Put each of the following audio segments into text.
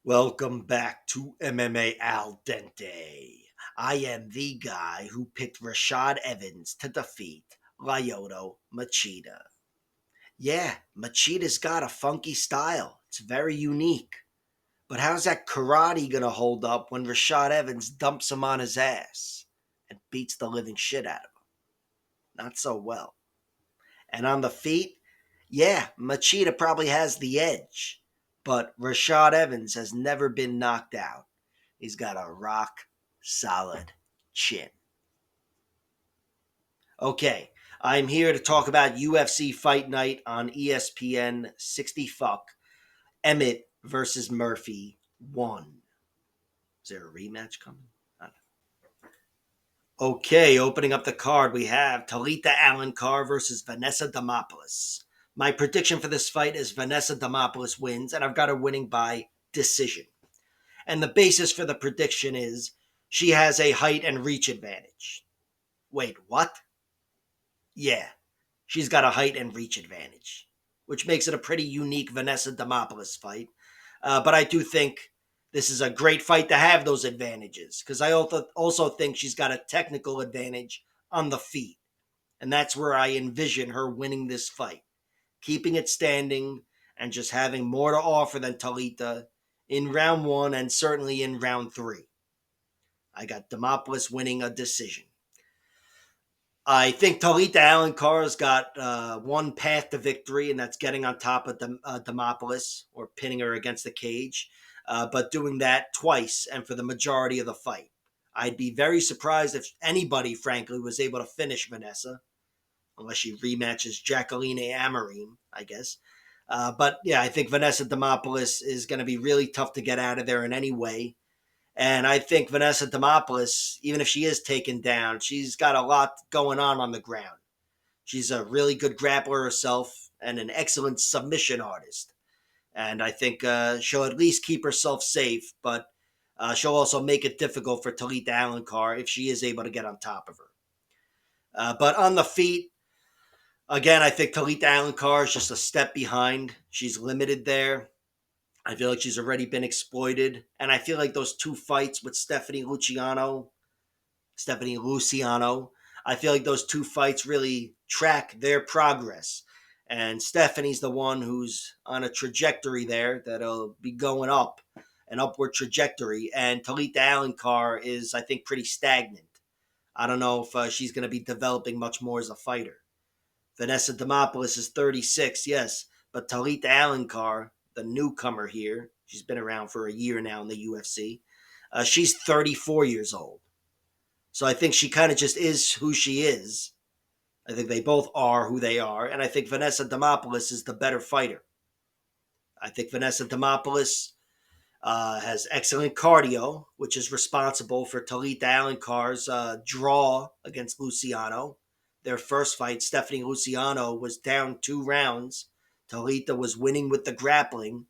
Welcome back to MMA Al Dente. I am the guy who picked Rashad Evans to defeat Lyoto Machida. Yeah, Machida's got a funky style. It's very unique. But how's that karate gonna hold up when Rashad Evans dumps him on his ass and beats the living shit out of him? Not so well. And on the feet, yeah, Machida probably has the edge. But Rashad Evans has never been knocked out. He's got a rock solid chin. Okay, I'm here to talk about UFC Fight Night on ESPN 60 Fuck. Emmett versus Murphy 1. Is there a rematch coming? Okay, opening up the card, we have Talita Alencar versus Vanessa Demopoulos. My prediction for this fight is Vanessa Demopoulos wins, and I've got her winning by decision. And the basis for the prediction is she has a height and reach advantage. Wait, what? Yeah, she's got a height and reach advantage, which makes it a pretty unique Vanessa Demopoulos fight. But I do think this is a great fight to have those advantages because I also think she's got a technical advantage on the feet. And that's where I envision her winning this fight, keeping it standing and just having more to offer than Talita in round one and certainly in round three. I got Demopoulos winning a decision. I think Talita Alencar's got one path to victory, and that's getting on top of Demopoulos or pinning her against the cage, but doing that twice and for the majority of the fight. I'd be very surprised if anybody, frankly, was able to finish Vanessa, unless she rematches Jacqueline Amorim, I guess. But yeah, I think Vanessa Demopoulos is going to be really tough to get out of there in any way. And I think Vanessa Demopoulos, even if she is taken down, she's got a lot going on the ground. She's a really good grappler herself and an excellent submission artist. And I think she'll at least keep herself safe, but she'll also make it difficult for Talita Alencar if she is able to get on top of her. But on the feet, again, I think Talita Alencar is just a step behind. She's limited there. I feel like she's already been exploited. And I feel like those two fights with Stephanie Luciano, I feel like those two fights really track their progress. And Stephanie's the one who's on a trajectory there that'll be going up, an upward trajectory. And Talita Alencar is, I think, pretty stagnant. I don't know if she's going to be developing much more as a fighter. Vanessa Demopoulos is 36, yes, but Talita Alencar, the newcomer here, she's been around for a year now in the UFC, she's 34 years old. So I think she kind of just is who she is. I think they both are who they are, and I think Vanessa Demopoulos is the better fighter. I think Vanessa Demopoulos has excellent cardio, which is responsible for Talita Alencar's draw against Luciano. Their first fight, Stephanie Luciano was down 2 rounds. Talita was winning with the grappling.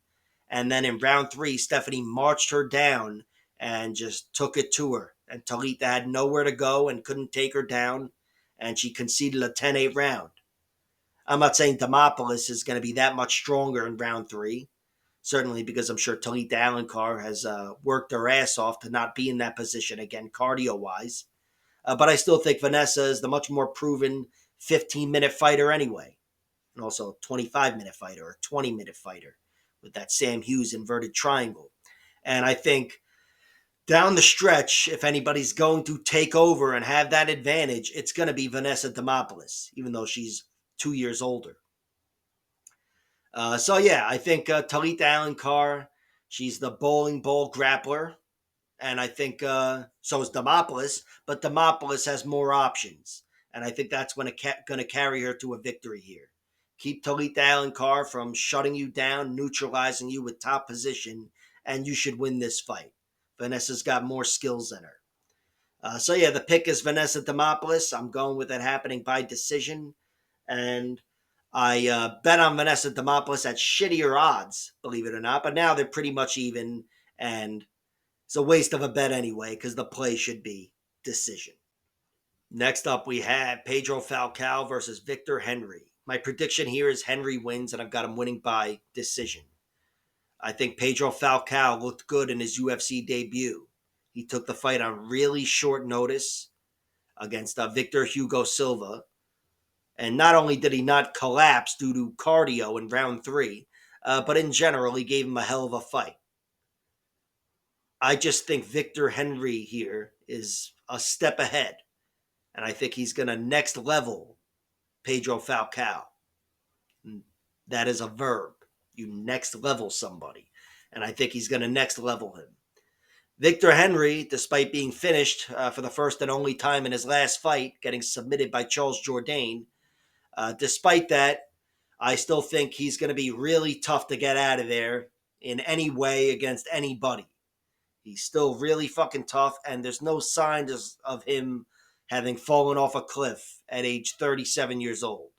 And then in round 3, Stephanie marched her down and just took it to her. And Talita had nowhere to go and couldn't take her down. And she conceded a 10-8 round. I'm not saying Demopoulos is going to be that much stronger in round 3. Certainly because I'm sure Talita Alencar has worked her ass off to not be in that position again, cardio-wise. But I still think Vanessa is the much more proven 15-minute fighter anyway. And also a 25-minute fighter or 20-minute fighter with that Sam Hughes inverted triangle. And I think down the stretch, if anybody's going to take over and have that advantage, it's going to be Vanessa Demopoulos, even though she's 2 years older. So yeah, I think Talita Alencar, she's the bowling ball grappler. And I think so is Demopoulos, but Demopoulos has more options. And I think that's going to carry her to a victory here. Keep Talita Alencar from shutting you down, neutralizing you with top position, and you should win this fight. Vanessa's got more skills than her. So yeah, the pick is Vanessa Demopoulos. I'm going with it happening by decision. And I bet on Vanessa Demopoulos at shittier odds, believe it or not. But now they're pretty much even, and it's a waste of a bet anyway because the play should be decision. Next up, we have Pedro Falcao versus Victor Henry. My prediction here is Henry wins, and I've got him winning by decision. I think Pedro Falcao looked good in his UFC debut. He took the fight on really short notice against Victor Hugo Silva. And not only did he not collapse due to cardio in round 3, but in general, he gave him a hell of a fight. I just think Victor Henry here is a step ahead. And I think he's going to next level Pedro Falcao. That is a verb. You next level somebody. And I think he's going to next level him. Victor Henry, despite being finished for the first and only time in his last fight, getting submitted by Charles Jourdain, despite that, I still think he's going to be really tough to get out of there in any way against anybody. He's still really fucking tough, and there's no signs of him having fallen off a cliff at age 37 years old.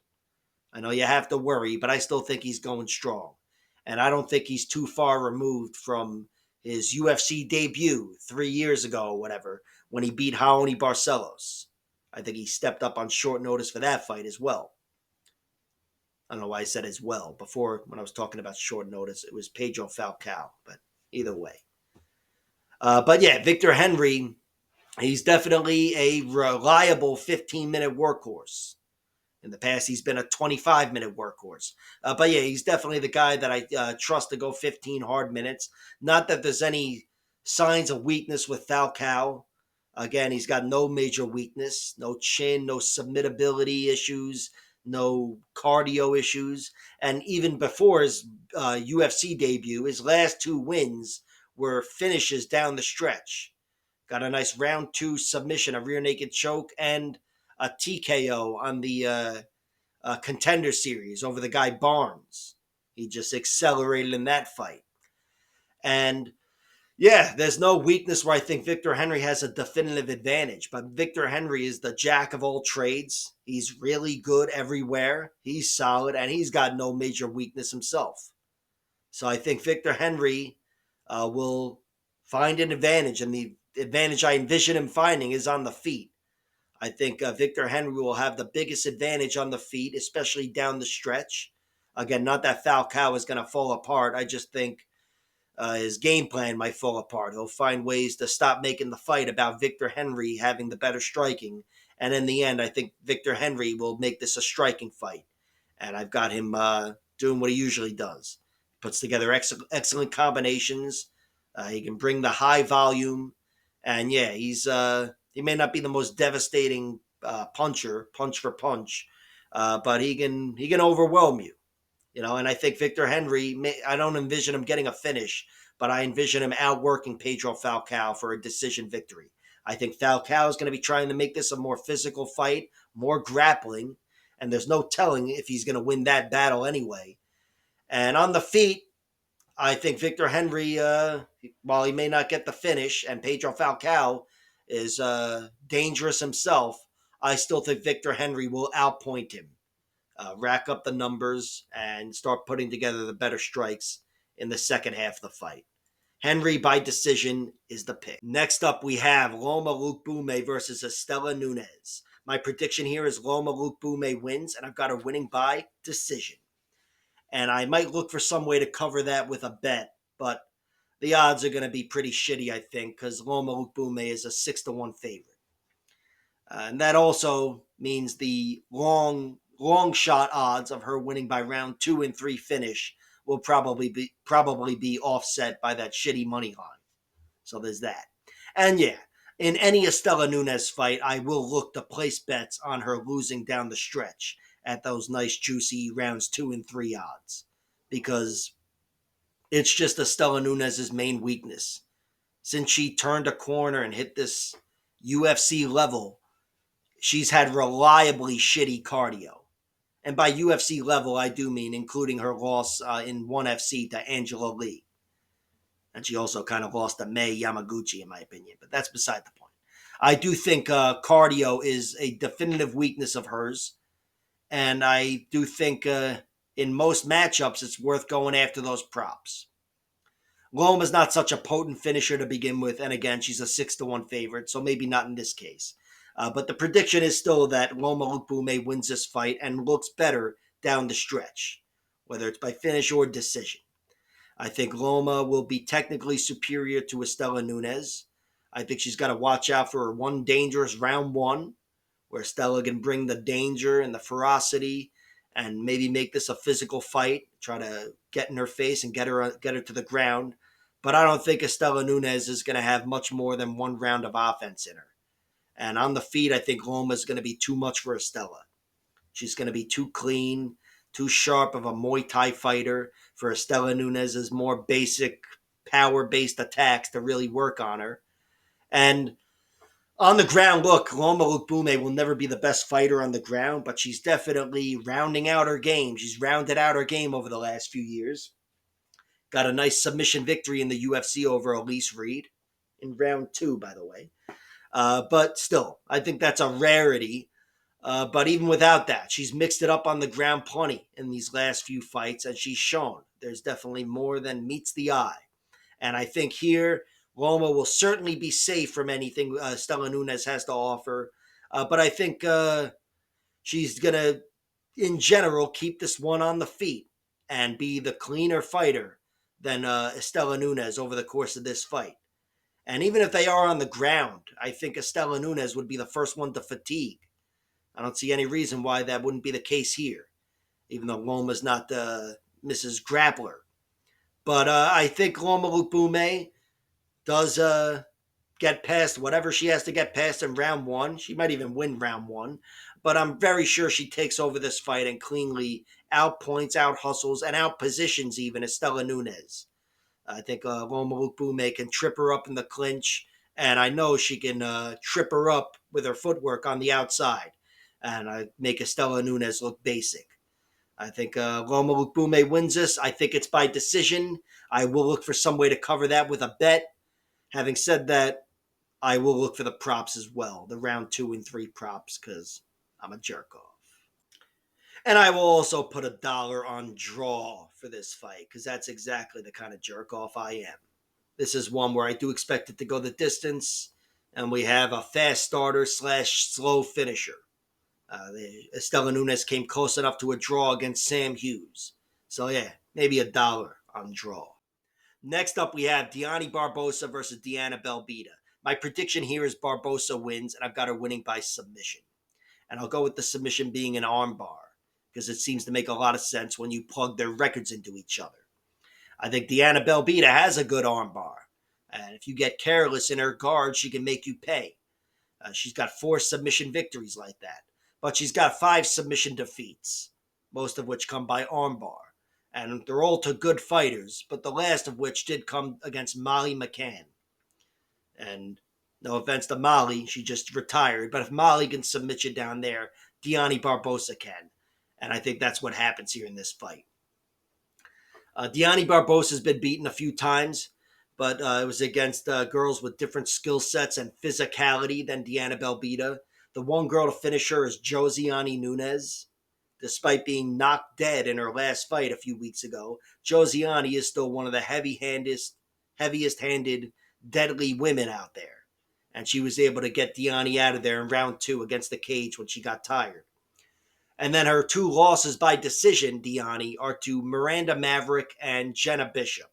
I know you have to worry, but I still think he's going strong. And I don't think he's too far removed from his UFC debut 3 years ago or whatever, when he beat Raoni Barcelos. I think he stepped up on short notice for that fight as well. I don't know why I said as well. Before, when I was talking about short notice, it was Pedro Falcao. But either way. But yeah, Victor Henry, he's definitely a reliable 15-minute workhorse. In the past, he's been a 25-minute workhorse. But yeah, he's definitely the guy that I trust to go 15 hard minutes. Not that there's any signs of weakness with Falcao. Again, he's got no major weakness, no chin, no submittability issues, no cardio issues. And even before his UFC debut, his last 2 wins were finishes down the stretch. Got a nice round 2 submission, a rear naked choke, and a TKO on the Contender Series over the guy Barnes. He just accelerated in that fight. And yeah, there's no weakness where I think Victor Henry has a definitive advantage. But Victor Henry is the jack of all trades. He's really good everywhere. He's solid, and he's got no major weakness himself. So I think Victor Henry will find an advantage, and the advantage I envision him finding is on the feet. I think Victor Henry will have the biggest advantage on the feet, especially down the stretch. Again, not that Falcao is going to fall apart. I just think his game plan might fall apart. He'll find ways to stop making the fight about Victor Henry having the better striking. And in the end, I think Victor Henry will make this a striking fight. And I've got him doing what he usually does. Puts together excellent combinations. He can bring the high volume. And yeah, he may not be the most devastating punch for punch, but he can overwhelm you. And I think Victor Henry, I don't envision him getting a finish, but I envision him outworking Pedro Falcao for a decision victory. I think Falcao is going to be trying to make this a more physical fight, more grappling, and there's no telling if he's going to win that battle anyway. And on the feet, I think Victor Henry, while he may not get the finish, and Pedro Falcao is dangerous himself, I still think Victor Henry will outpoint him. Rack up the numbers and start putting together the better strikes in the second half of the fight. Henry by decision is the pick. Next up, we have Loma Lookboonmee versus Istela Nunes. My prediction here is Loma Lookboonmee wins, and I've got her winning by decision. And I might look for some way to cover that with a bet, but the odds are going to be pretty shitty, I think, because Loma Lookboonmee is a 6-1 favorite. And that also means the long shot odds of her winning by round 2 and 3 finish will probably be offset by that shitty money line. So there's that. And yeah, in any Istela Nunes fight, I will look to place bets on her losing down the stretch at those nice juicy rounds 2 and 3 odds, because it's just Istela Nunes' main weakness. Since she turned a corner and hit this UFC level, she's had reliably shitty cardio. And by UFC level, I do mean including her loss in ONE FC to Angela Lee. And she also kind of lost to Mei Yamaguchi, in my opinion. But that's beside the point. I do think cardio is a definitive weakness of hers. And I do think in most matchups, it's worth going after those props. Loma's not such a potent finisher to begin with. And again, she's a 6-1 favorite. So maybe not in this case. But the prediction is still that Loma Lookboonmee wins this fight and looks better down the stretch, whether it's by finish or decision. I think Loma will be technically superior to Istela Nunes. I think she's got to watch out for one dangerous round one, where Istela can bring the danger and the ferocity and maybe make this a physical fight, try to get in her face and get her to the ground. But I don't think Istela Nunes is going to have much more than one round of offense in her. And on the feet, I think Loma is going to be too much for Istela. She's going to be too clean, too sharp of a Muay Thai fighter for Istela Nunes' more basic power-based attacks to really work on her. And on the ground, look, Loma Lookboonmee will never be the best fighter on the ground, but she's definitely rounding out her game. She's rounded out her game over the last few years. Got a nice submission victory in the UFC over Elise Reed in round 2, by the way. But still, I think that's a rarity. But even without that, she's mixed it up on the ground plenty in these last few fights, and she's shown there's definitely more than meets the eye. And I think here, Loma will certainly be safe from anything Istela Nunes has to offer. But I think she's going to, in general, keep this one on the feet and be the cleaner fighter than Istela Nunes over the course of this fight. And even if they are on the ground, I think Istela Nunes would be the first one to fatigue. I don't see any reason why that wouldn't be the case here, even though Loma's not Mrs. Grappler. But I think Loma Lookboonmee does get past whatever she has to get past in round 1. She might even win round 1. But I'm very sure she takes over this fight and cleanly outpoints, out-hustles, and out-positions even Istela Nunes. I think Loma Lookboonmee can trip her up in the clinch, and I know she can trip her up with her footwork on the outside and make Istela Nunes look basic. I think Loma Lookboonmee wins this. I think it's by decision. I will look for some way to cover that with a bet. Having said that, I will look for the props as well, the round 2 and 3 props, because I'm a jerk off. And I will also put $1 on draw for this fight, because that's exactly the kind of jerk off I am. This is one where I do expect it to go the distance, and we have a fast starter / slow finisher. Istela Nunes came close enough to a draw against Sam Hughes. So yeah, maybe $1 on draw. Next up, we have Dione Barbosa versus Diana Belbita. My prediction here is Barbosa wins, and I've got her winning by submission. And I'll go with the submission being an armbar, because it seems to make a lot of sense when you plug their records into each other. I think Diana Belbita has a good armbar, and if you get careless in her guard, she can make you pay. She's got 4 submission victories like that, but she's got 5 submission defeats, most of which come by armbar. And they're all to good fighters, but the last of which did come against Molly McCann. And no offense to Molly, she just retired. But if Molly can submit you down there, Dione Barbosa can. And I think that's what happens here in this fight. Dione Barbosa has been beaten a few times, but it was against girls with different skill sets and physicality than Diana Belbita. The one girl to finish her is Josiane Nunes. Despite being knocked dead in her last fight a few weeks ago, Josiane is still one of the heaviest-handed, deadly women out there. And she was able to get Dione out of there in round 2 against the cage when she got tired. And then her 2 losses by decision, Dione, are to Miranda Maverick and Jenna Bishop.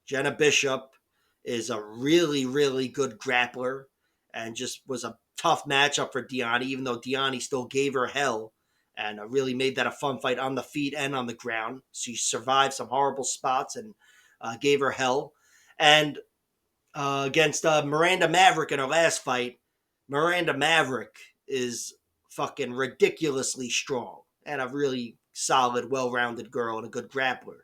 Jenna Bishop is a really, really good grappler and just was a tough matchup for Dione, even though Dione still gave her hell and really made that a fun fight on the feet and on the ground. She survived some horrible spots and gave her hell. And against Miranda Maverick in her last fight, Miranda Maverick is fucking ridiculously strong and a really solid, well-rounded girl and a good grappler.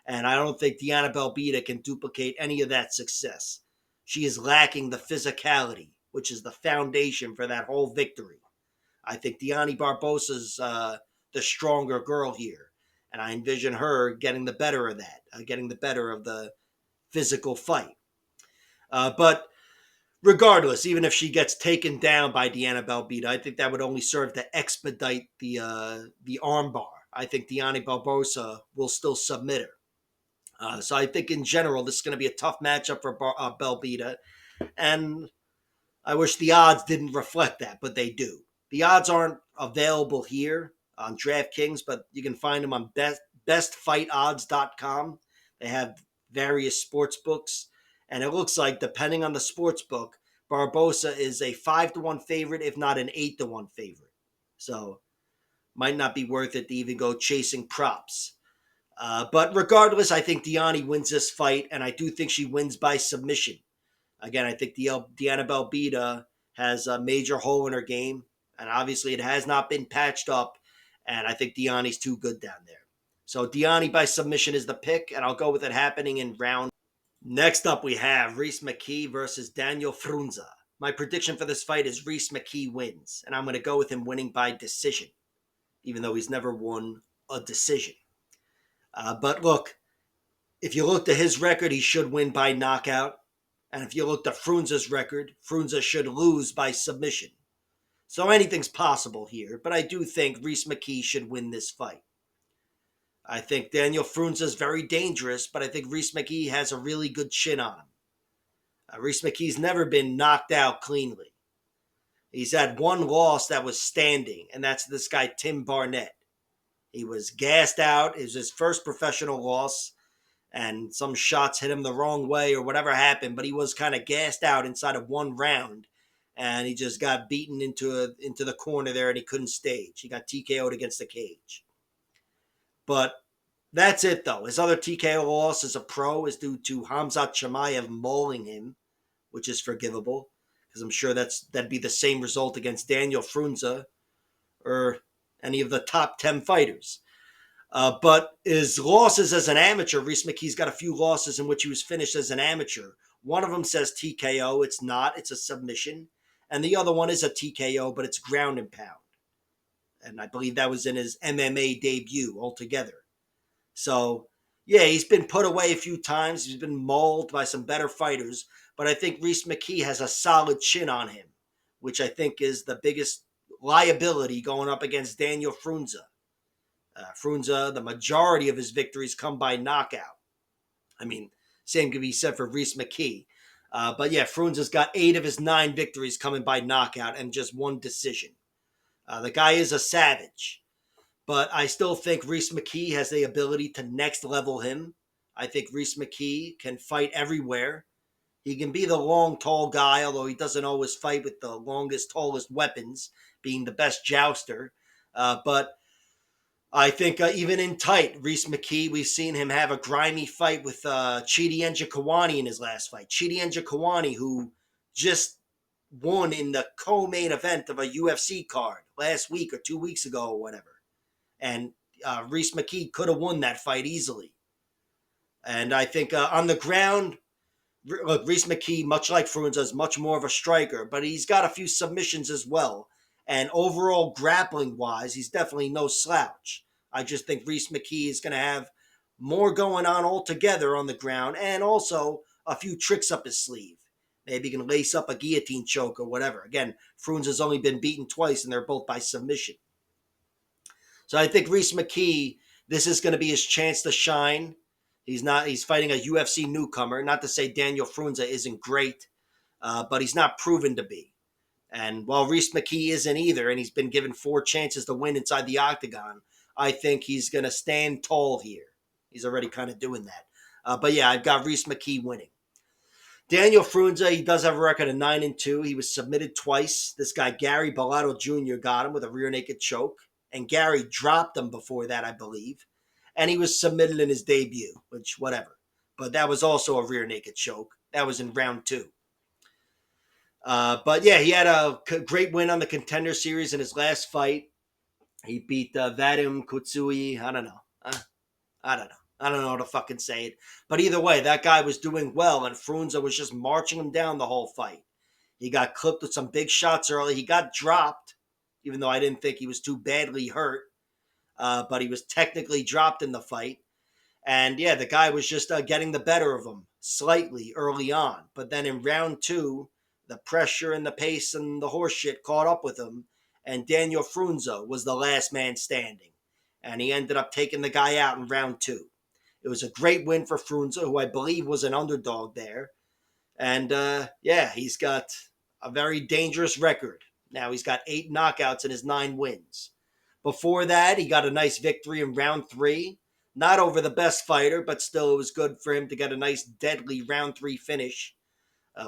And I don't think Diana Belbita can duplicate any of that success. She is lacking the physicality, which is the foundation for that whole victory. I think Dione Barbosa's the stronger girl here. And I envision her getting the better of that, getting the better of the physical fight. But regardless, even if she gets taken down by Diana Belbita, I think that would only serve to expedite the armbar. I think Dione Barbosa will still submit her. So I think in general, this is going to be a tough matchup for Belbita. And I wish the odds didn't reflect that, but they do. The odds aren't available here on DraftKings, but you can find them on bestfightodds.com. They have various sports books, and it looks like, depending on the sports book, Barbosa is a 5-1 favorite, if not an 8-1 favorite. So might not be worth it to even go chasing props. But regardless, I think Dione wins this fight, and I do think she wins by submission. Again, I think Diana Belbita has a major hole in her game, and obviously it has not been patched up, and I think Dione's too good down there. So Dione by submission is the pick, and I'll go with it happening in round. Next up, we have Rhys McKee versus Daniel Frunza. My prediction for this fight is Rhys McKee wins, and I'm going to go with him winning by decision, even though he's never won a decision. But look, if you look at his record, he should win by knockout. And if you look at Frunza's record, Frunza should lose by submission. So anything's possible here, but I do think Rhys McKee should win this fight. I think Daniel Frunza is very dangerous, but I think Rhys McKee has a really good chin on him. Rhys McKee's never been knocked out cleanly. He's had one loss that was standing, and that's this guy, Tim Barnett. He was gassed out. It was his first professional loss, and some shots hit him the wrong way or whatever happened, but he was kind of gassed out inside of one round, and he just got beaten into the corner there, and he couldn't stage. He got TKO'd against the cage. But that's it, though. His other TKO loss as a pro is due to Khamzat Chimaev mauling him, which is forgivable, because I'm sure that'd be the same result against Daniel Frunza or any of the top 10 fighters. But his losses as an amateur, Rhys McKee's got a few losses in which he was finished as an amateur. One of them says TKO. It's not. It's a submission. And the other one is a TKO, but it's ground and pound. And I believe that was in his MMA debut altogether. So, yeah, he's been put away a few times. He's been mauled by some better fighters. But I think Rhys McKee has a solid chin on him, which I think is the biggest liability going up against Daniel Frunza. Frunza, the majority of his victories come by knockout. I mean, same can be said for Rhys McKee. But yeah, Frunza's got 8 of his 9 victories coming by knockout and just one decision. The guy is a savage. But I still think Rhys McKee has the ability to next level him. I think Rhys McKee can fight everywhere. He can be the long, tall guy, although he doesn't always fight with the longest, tallest weapons, being the best jouster. But I think even in tight, Rhys McKee, we've seen him have a grimy fight with Chidi Nzechukwu in his last fight. Chidi Nzechukwu, who just won in the co-main event of a UFC card last week or 2 weeks ago or whatever. And Rhys McKee could have won that fight easily. And I think on the ground, look, Rhys McKee, much like Frunza, is much more of a striker, but he's got a few submissions as well. And overall, grappling-wise, he's definitely no slouch. I just think Rhys McKee is going to have more going on altogether on the ground and also a few tricks up his sleeve. Maybe he can lace up a guillotine choke or whatever. Again, Frunza's only been beaten twice, and they're both by submission. So I think Rhys McKee, this is going to be his chance to shine. He's fighting a UFC newcomer. Not to say Daniel Frunza isn't great, but he's not proven to be. And while Rhys McKee isn't either, and he's been given 4 chances to win inside the octagon, I think he's going to stand tall here. He's already kind of doing that. But yeah, I've got Rhys McKee winning. Daniel Frunza, he does have a record of 9-2. He was submitted twice. This guy, Gary Bellato Jr., got him with a rear naked choke. And Gary dropped him before that, I believe. And he was submitted in his debut, which, whatever. But that was also a rear naked choke. That was in round 2. But yeah, he had a great win on the Contender Series in his last fight. He beat Vadim Kutsui. I don't know. I don't know how to fucking say it. But either way, that guy was doing well, and Frunza was just marching him down the whole fight. He got clipped with some big shots early. He got dropped, even though I didn't think he was too badly hurt. But he was technically dropped in the fight. And yeah, the guy was just getting the better of him slightly early on. But then in round 2, the pressure and the pace and the horse shit caught up with him. And Daniel Frunza was the last man standing. And he ended up taking the guy out in round 2. It was a great win for Frunza, who I believe was an underdog there. And yeah, he's got a very dangerous record. Now he's got 8 knockouts in his 9 wins. Before that, he got a nice victory in round 3. Not over the best fighter, but still it was good for him to get a nice deadly round 3 finish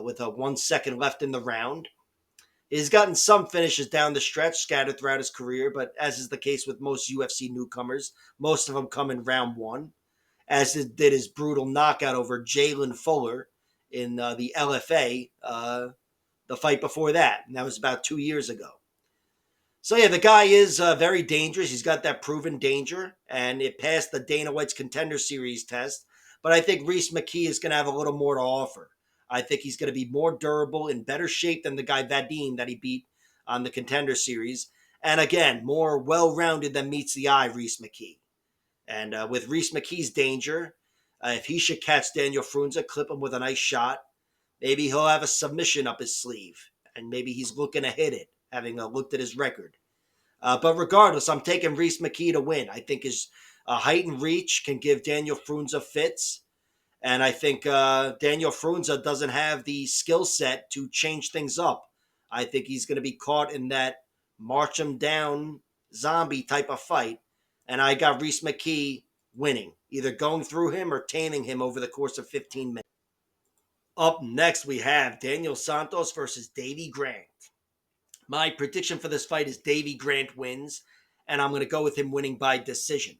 with a 1 second left in the round. He's gotten some finishes down the stretch scattered throughout his career, but as is the case with most UFC newcomers, most of them come in round 1, as did his brutal knockout over Jalen Fuller in the LFA, the fight before that. And that was about 2 years ago. So yeah, the guy is very dangerous. He's got that proven danger, and it passed the Dana White's Contender Series test. But I think Reese McKee is going to have a little more to offer. I think he's going to be more durable, in better shape than the guy Vadim that he beat on the Contender Series, and again, more well-rounded than meets the eye. Reese McKee, and with Reese McKee's danger, if he should catch Daniel Frunza, clip him with a nice shot, maybe he'll have a submission up his sleeve, and maybe he's looking to hit it, having looked at his record. But regardless, I'm taking Reese McKee to win. I think his height and reach can give Daniel Frunza fits. And I think Daniel Frunza doesn't have the skill set to change things up. I think he's going to be caught in that march him down zombie type of fight. And I got Reese McKee winning, either going through him or taming him over the course of 15 minutes. Up next, we have Daniel Santos versus Davy Grant. My prediction for this fight is Davy Grant wins, and I'm going to go with him winning by decision.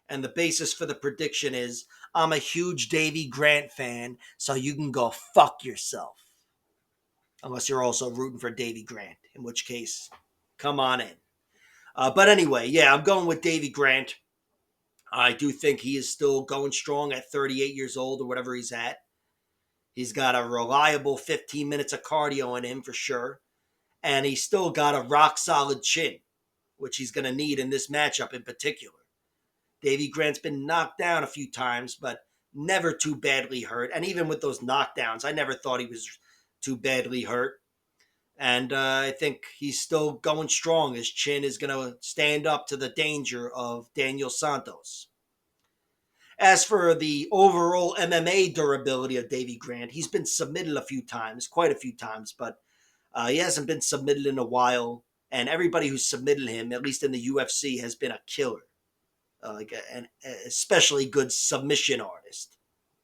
And the basis for the prediction is I'm a huge Davy Grant fan, so you can go fuck yourself. Unless you're also rooting for Davy Grant, in which case, come on in. But anyway, yeah, I'm going with Davy Grant. I do think he is still going strong at 38 years old or whatever he's at. He's got a reliable 15 minutes of cardio in him for sure. And he's still got a rock-solid chin, which he's going to need in this matchup in particular. Davy Grant's been knocked down a few times, but never too badly hurt. And even with those knockdowns, I never thought he was too badly hurt. And I think he's still going strong. His chin is going to stand up to the danger of Daniel Santos. As for the overall MMA durability of Davy Grant, he's been submitted a few times, quite a few times, but he hasn't been submitted in a while. And everybody who's submitted him, at least in the UFC, has been a killer. Like an especially good submission artist.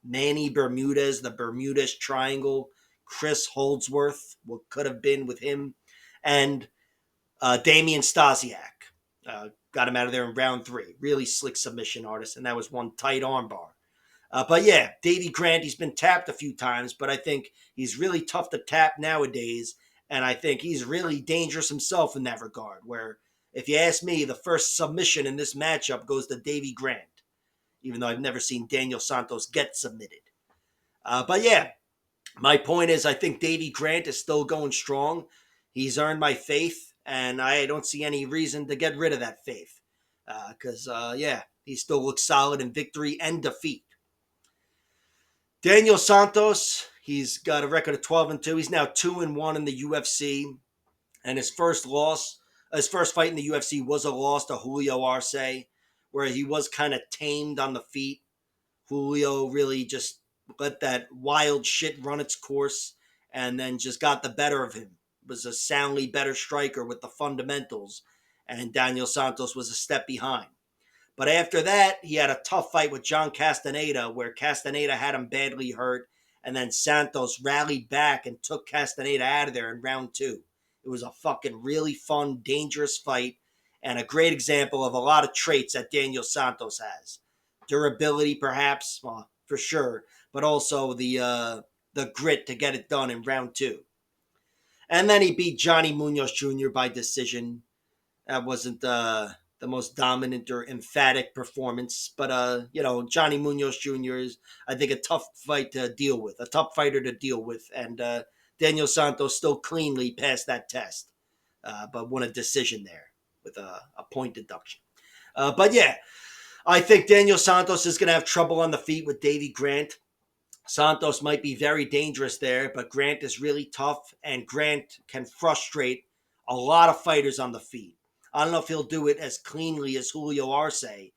Manny Bermudez, the Bermudez Triangle, Chris Holdsworth, what could have been with him, and Damian Stasiak. Got him out of there in round 3. Really slick submission artist, and that was one tight armbar. But yeah, Davy Grant, he's been tapped a few times, but I think he's really tough to tap nowadays, and I think he's really dangerous himself in that regard, where if you ask me, the first submission in this matchup goes to Davy Grant, even though I've never seen Daniel Santos get submitted. But yeah, my point is I think Davy Grant is still going strong. He's earned my faith, and I don't see any reason to get rid of that faith. Because, yeah, he still looks solid in victory and defeat. Daniel Santos, he's got a record of 12-2. He's now 2-1 in the UFC. And his first fight in the UFC was a loss to Julio Arce, where he was kind of tamed on the feet. Julio really just let that wild shit run its course and then just got the better of him. Was a soundly better striker with the fundamentals, and Daniel Santos was a step behind. But after that, he had a tough fight with John Castaneda, where Castaneda had him badly hurt, and then Santos rallied back and took Castaneda out of there in round 2. It was a fucking really fun, dangerous fight, and a great example of a lot of traits that Daniel Santos has. Durability, perhaps, well, for sure, but also the grit to get it done in round 2. And then he beat Johnny Munoz Jr. by decision. That wasn't the most dominant or emphatic performance, but Johnny Munoz Jr. is, I think, a tough fight to deal with, a tough fighter to deal with, and Daniel Santos still cleanly passed that test, but won a decision there with a point deduction. But yeah, I think Daniel Santos is going to have trouble on the feet with Davy Grant. Santos might be very dangerous there, but Grant is really tough, and Grant can frustrate a lot of fighters on the feet. I don't know if he'll do it as cleanly as Julio Arce,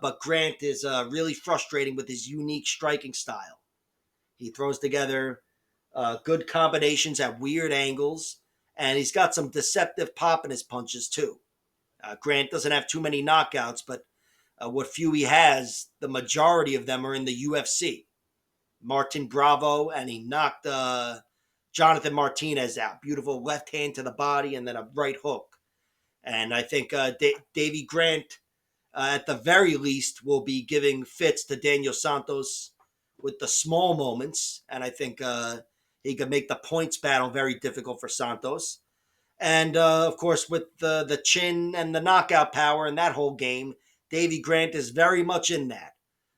but Grant is really frustrating with his unique striking style. He throws together good combinations at weird angles, and he's got some deceptive pop in his punches too. Grant doesn't have too many knockouts, but what few he has, the majority of them are in the UFC. Martin Bravo, and he knocked Jonathan Martinez out. Beautiful left hand to the body and then a right hook. And I think Davy Grant, at the very least, will be giving fits to Daniel Santos with the small moments. And I think he could make the points battle very difficult for Santos. And of course, with the chin and the knockout power and that whole game, Davy Grant is very much in that.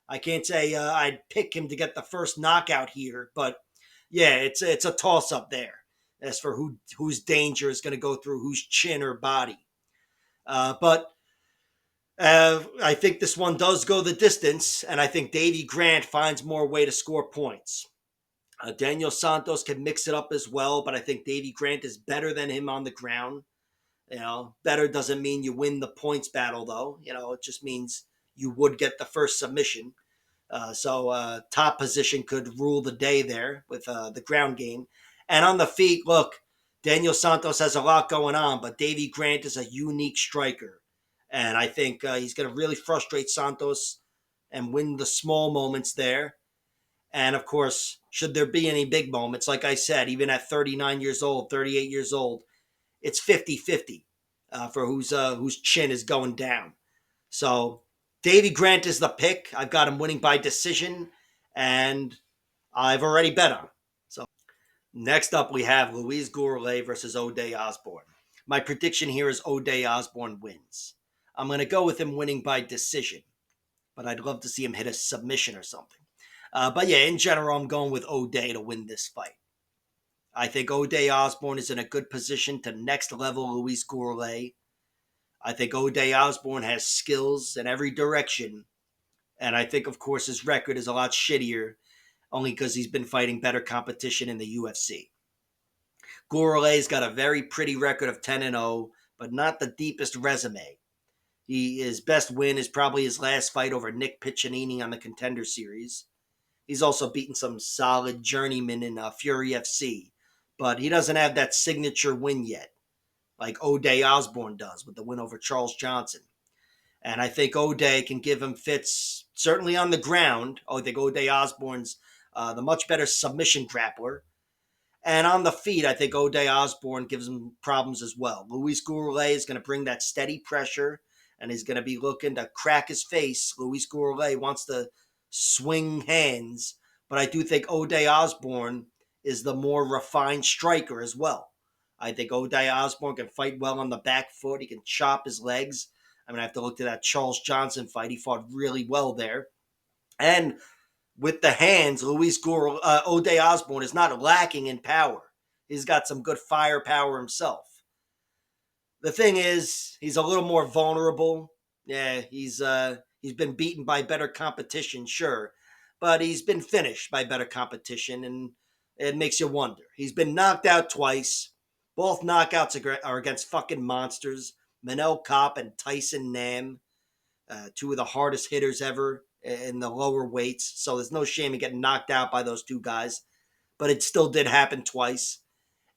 I can't say I'd pick him to get the first knockout here, but yeah, it's a toss up there as for whose danger is going to go through whose chin or body. But I think this one does go the distance, and I think Davy Grant finds more way to score points. Daniel Santos can mix it up as well, but I think Davy Grant is better than him on the ground. Better doesn't mean you win the points battle, though. It just means you would get the first submission. So top position could rule the day there with the ground game. And on the feet, look, Daniel Santos has a lot going on, but Davy Grant is a unique striker. And I think he's going to really frustrate Santos and win the small moments there. And of course, should there be any big moments, like I said, even at 39 years old, 38 years old, it's 50-50 for whose chin is going down. So Davy Grant is the pick. I've got him winning by decision, and I've already bet on him. So next up, we have Luis Gurule versus Buday Osborne. My prediction here is Buday Osborne wins. I'm going to go with him winning by decision, but I'd love to see him hit a submission or something. But yeah, in general, I'm going with Buday to win this fight. I think Buday Osborne is in a good position to next level Luis Gurule. I think Buday Osborne has skills in every direction. And I think, of course, his record is a lot shittier, only because he's been fighting better competition in the UFC. Gurule's got a very pretty record of 10-0, but not the deepest resume. His best win is probably his last fight over Nick Piccinini on the Contender Series. He's also beaten some solid journeymen in Fury FC, but he doesn't have that signature win yet, like Buday Osborne does with the win over Charles Johnson. And I think Buday can give him fits, certainly on the ground. I think Buday Osborne's the much better submission grappler. And on the feet, I think Buday Osborne gives him problems as well. Luis Gurule is going to bring that steady pressure, and he's going to be looking to crack his face. Luis Gurule wants to swing hands, but I do think Buday Osborne is the more refined striker as well. I think Buday Osborne can fight well on the back foot. He can chop his legs. I mean, I have to look to that Charles Johnson fight. He fought really well there. And with the hands, Buday Osborne is not lacking in power. He's got some good firepower himself. The thing is, he's a little more vulnerable. Yeah, he's been beaten by better competition, sure, but he's been finished by better competition, and it makes you wonder. He's been knocked out twice. Both knockouts are against fucking monsters. Manel Kopp and Tyson Nam, two of the hardest hitters ever in the lower weights. So there's no shame in getting knocked out by those two guys. But it still did happen twice.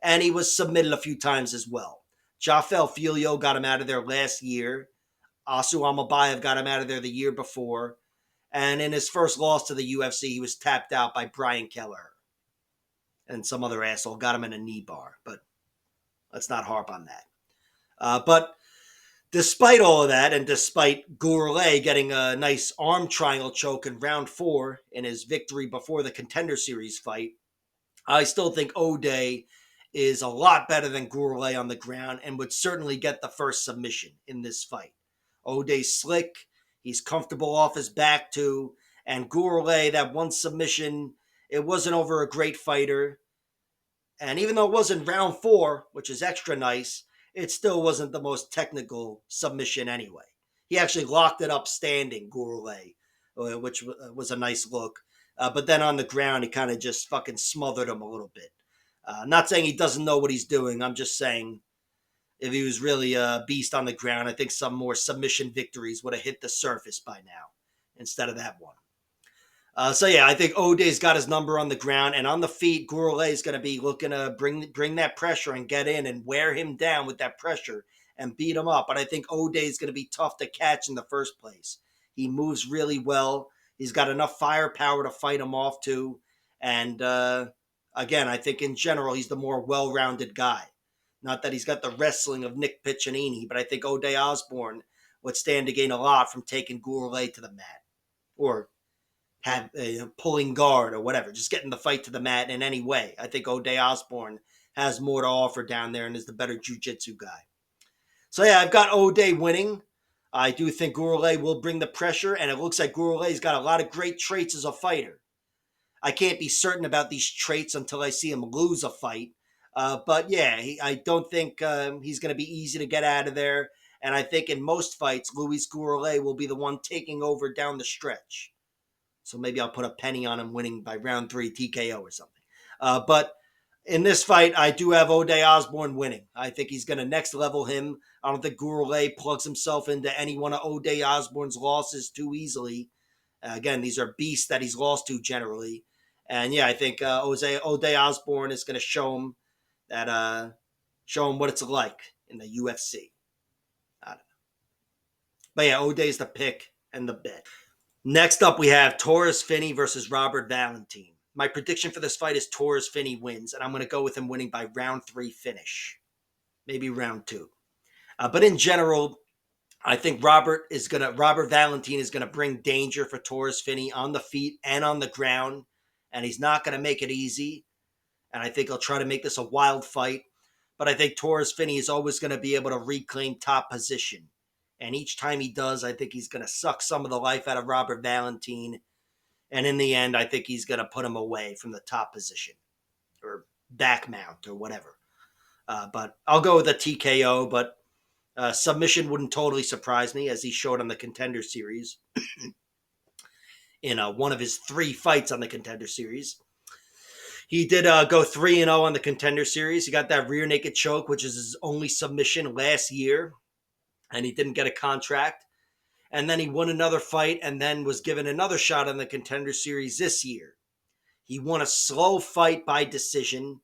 And he was submitted a few times as well. Jafel Filio got him out of there last year. Asu Amabayev got him out of there the year before. And in his first loss to the UFC, he was tapped out by Brian Kelleher. And some other asshole got him in a knee bar. But let's not harp on that. But despite all of that, and despite Gurule getting a nice arm triangle choke in round 4 in his victory before the Contender Series fight, I still think Buday is a lot better than Gurule on the ground and would certainly get the first submission in this fight. Buday's slick. He's comfortable off his back, too. And Gurule, that one submission, it wasn't over a great fighter. And even though it wasn't round 4, which is extra nice, it still wasn't the most technical submission anyway. He actually locked it up standing, Gurule, which was a nice look. But then on the ground, he kind of just fucking smothered him a little bit. Not saying he doesn't know what he's doing. I'm just saying if he was really a beast on the ground, I think some more submission victories would have hit the surface by now instead of that one. So yeah, I think Buday's got his number on the ground, and on the feet, Gurule is going to be looking to bring that pressure and get in and wear him down with that pressure and beat him up. But I think Buday's going to be tough to catch in the first place. He moves really well. He's got enough firepower to fight him off too. And again, I think in general he's the more well-rounded guy. Not that he's got the wrestling of Nick Piccinini, but I think O'Day Osborne would stand to gain a lot from taking Gurule to the mat, or have pulling guard or whatever, just getting the fight to the mat in any way. I think O'Day Osborne has more to offer down there and is the better jiu-jitsu guy. So yeah, I've got O'Day winning. I do think Gurule will bring the pressure, and it looks like Gurule's got a lot of great traits as a fighter. I can't be certain about these traits until I see him lose a fight. But yeah, I don't think he's going to be easy to get out of there. And I think in most fights, Luis Gurule will be the one taking over down the stretch. So maybe I'll put a penny on him winning by round 3 TKO or something. But in this fight, I do have O'Day Osborne winning. I think he's going to next level him. I don't think Gurule plugs himself into any one of O'Day Osborne's losses too easily. Again, these are beasts that he's lost to generally. And yeah, I think O'Day Osborne is going to show him what it's like in the UFC. I don't know. But yeah, O'Day's the pick and the bet. Next up, we have Torres Finney versus Robert Valentin. My prediction for this fight is Torres Finney wins, and I'm going to go with him winning by round 3 finish. Maybe round 2. But in general, I think Robert Valentin is going to bring danger for Torres Finney on the feet and on the ground, and he's not going to make it easy. And I think he'll try to make this a wild fight. But I think Torres Finney is always going to be able to reclaim top position. And each time he does, I think he's going to suck some of the life out of Robert Valentin. And in the end, I think he's going to put him away from the top position or back mount or whatever. But I'll go with a TKO, but submission wouldn't totally surprise me, as he showed on the Contender Series in one of his 3 fights on the Contender Series. He did go 3-0 on the Contender Series. He got that rear naked choke, which is his only submission last year, and he didn't get a contract. And then he won another fight and then was given another shot on the Contender Series this year. He won a slow fight by decision.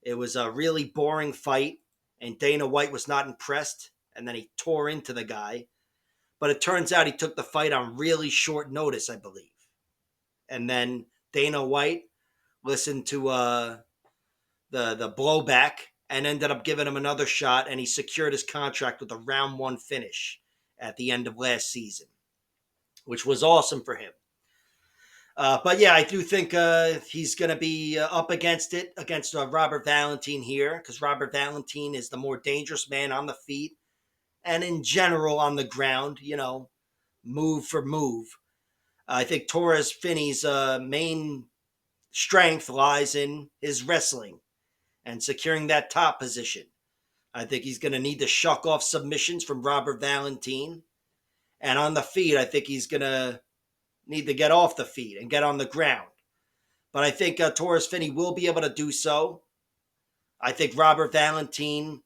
It was a really boring fight, and Dana White was not impressed, and then he tore into the guy. But it turns out he took the fight on really short notice, I believe. And then Dana White listened to the blowback and ended up giving him another shot, and he secured his contract with a round 1 finish at the end of last season, which was awesome for him. But yeah, I do think he's going to be up against Robert Valentin here, because Robert Valentin is the more dangerous man on the feet and in general on the ground, move for move. I think Torres Finney's main strength lies in his wrestling and securing that top position. I think he's going to need to shuck off submissions from Robert Valentin. And on the feet, I think he's going to need to get off the feet and get on the ground. But I think Torres Finney will be able to do so. I think Robert Valentin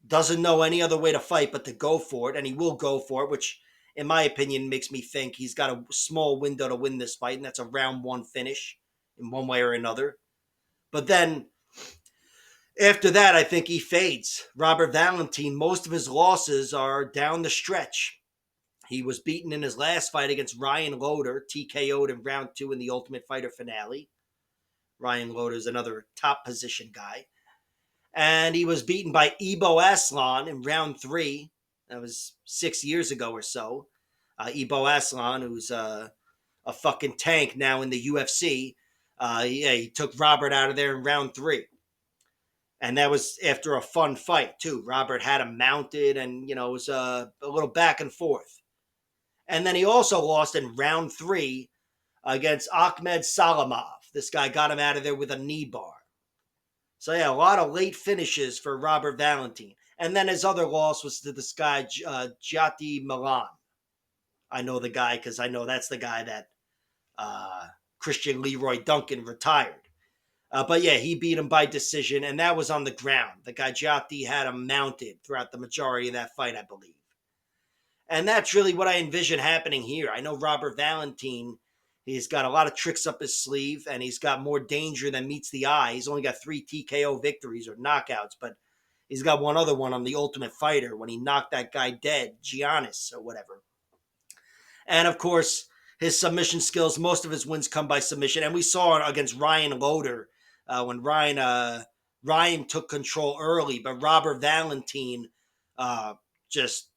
doesn't know any other way to fight but to go for it, and he will go for it, which, in my opinion, makes me think he's got a small window to win this fight, and that's a round 1 finish in one way or another. But then after that, I think he fades. Robert Valentin, most of his losses are down the stretch. He was beaten in his last fight against Ryan Loder, TKO'd in round 2 in the Ultimate Fighter finale. Ryan Loder is another top position guy. And he was beaten by Ibo Aslan in round 3. That was 6 years ago or so. Ibo Aslan, who's a fucking tank now in the UFC, he took Robert out of there in round 3. And that was after a fun fight, too. Robert had him mounted, and, it was a little back and forth. And then he also lost in round 3 against Ahmed Salamov. This guy got him out of there with a knee bar. So, yeah, a lot of late finishes for Robert Valentin. And then his other loss was to this guy, Jati Milan. I know the guy because I know that's the guy that Christian Leroy Duncan retired. But yeah, he beat him by decision, and that was on the ground. The guy Jati had him mounted throughout the majority of that fight, I believe. And that's really what I envision happening here. I know Robert Valentin, he's got a lot of tricks up his sleeve, and he's got more danger than meets the eye. He's only got 3 TKO victories or knockouts, but he's got one other one on The Ultimate Fighter when he knocked that guy dead, Giannis or whatever. And of course, his submission skills, most of his wins come by submission. And we saw it against Ryan Loader when Ryan took control early, but Robert Valentin just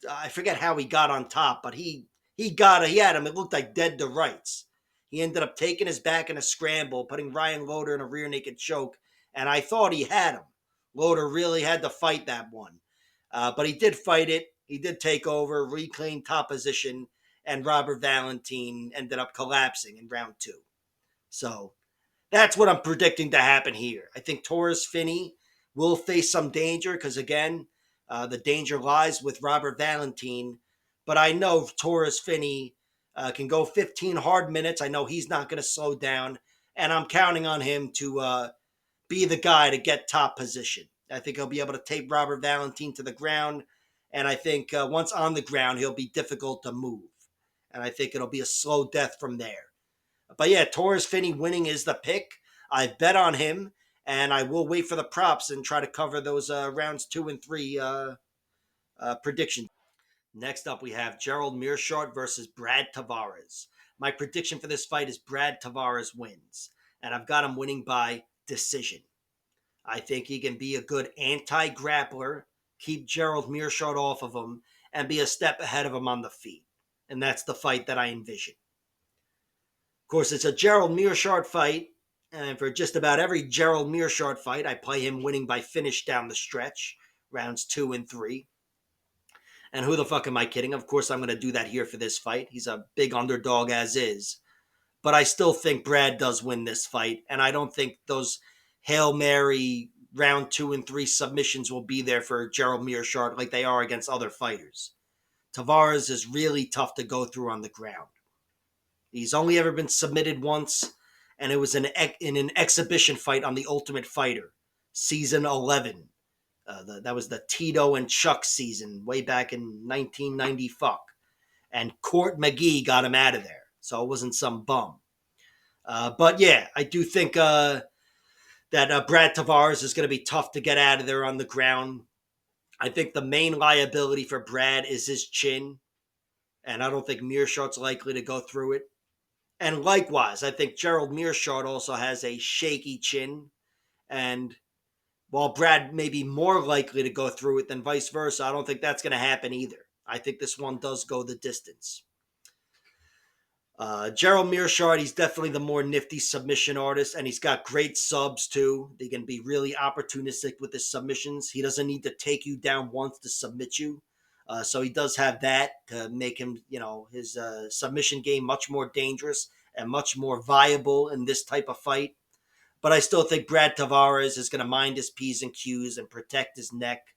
I forget how he got on top, but he had him. It looked like dead to rights. He ended up taking his back in a scramble, putting Ryan Loader in a rear naked choke, and I thought he had him. Loader really had to fight that one, but he did fight it. He did take over, reclaim top position, and Robert Valentin ended up collapsing in round 2. So that's what I'm predicting to happen here. I think Taurus Finney will face some danger because, again, the danger lies with Robert Valentin. But I know Taurus Finney can go 15 hard minutes. I know he's not going to slow down. And I'm counting on him to be the guy to get top position. I think he'll be able to take Robert Valentin to the ground. And I think once on the ground, he'll be difficult to move. And I think it'll be a slow death from there. But yeah, Taurus Finney winning is the pick. I bet on him, and I will wait for the props and try to cover those rounds 2 and 3 predictions. Next up, we have Gerald Meerschaert versus Brad Tavares. My prediction for this fight is Brad Tavares wins, and I've got him winning by decision. I think he can be a good anti-grappler, keep Gerald Meerschaert off of him, and be a step ahead of him on the feet. And that's the fight that I envision. Of course, it's a Gerald Meerschaert fight, and for just about every Gerald Meerschaert fight, I play him winning by finish down the stretch, rounds 2 and 3. And who the fuck am I kidding? Of course, I'm going to do that here for this fight. He's a big underdog as is. But I still think Brad does win this fight, and I don't think those Hail Mary round 2 and 3 submissions will be there for Gerald Meerschaert like they are against other fighters. Tavares is really tough to go through on the ground. He's only ever been submitted once, and it was in an exhibition fight on The Ultimate Fighter, season 11. That was the Tito and Chuck season, way back in 1990 fuck. And Court McKee got him out of there, so it wasn't some bum. But yeah, I do think that Brad Tavares is going to be tough to get out of there on the ground. I think the main liability for Brad is his chin, and I don't think Meerschaert's likely to go through it. And likewise, I think Gerald Meerschaert also has a shaky chin. And while Brad may be more likely to go through it than vice versa, I don't think that's going to happen either. I think this one does go the distance. Gerald Meerschaert, he's definitely the more nifty submission artist, and he's got great subs too. They can be really opportunistic with his submissions. He doesn't need to take you down once to submit you. So he does have that to make him, his submission game much more dangerous and much more viable in this type of fight. But I still think Brad Tavares is going to mind his P's and Q's and protect his neck.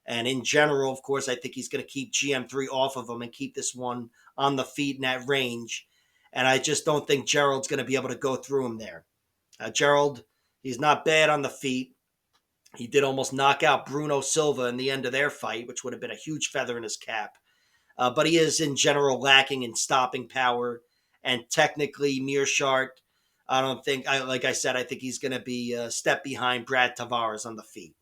And in general, of course, I think he's going to keep GM3 off of him and keep this one on the feet in that range. And I just don't think Gerald's going to be able to go through him there. Gerald, he's not bad on the feet. He did almost knock out Bruno Silva in the end of their fight, which would have been a huge feather in his cap. But he is in general lacking in stopping power. And technically, Meerschaert, I don't think, like I said, I think he's going to be a step behind Brad Tavares on the feet.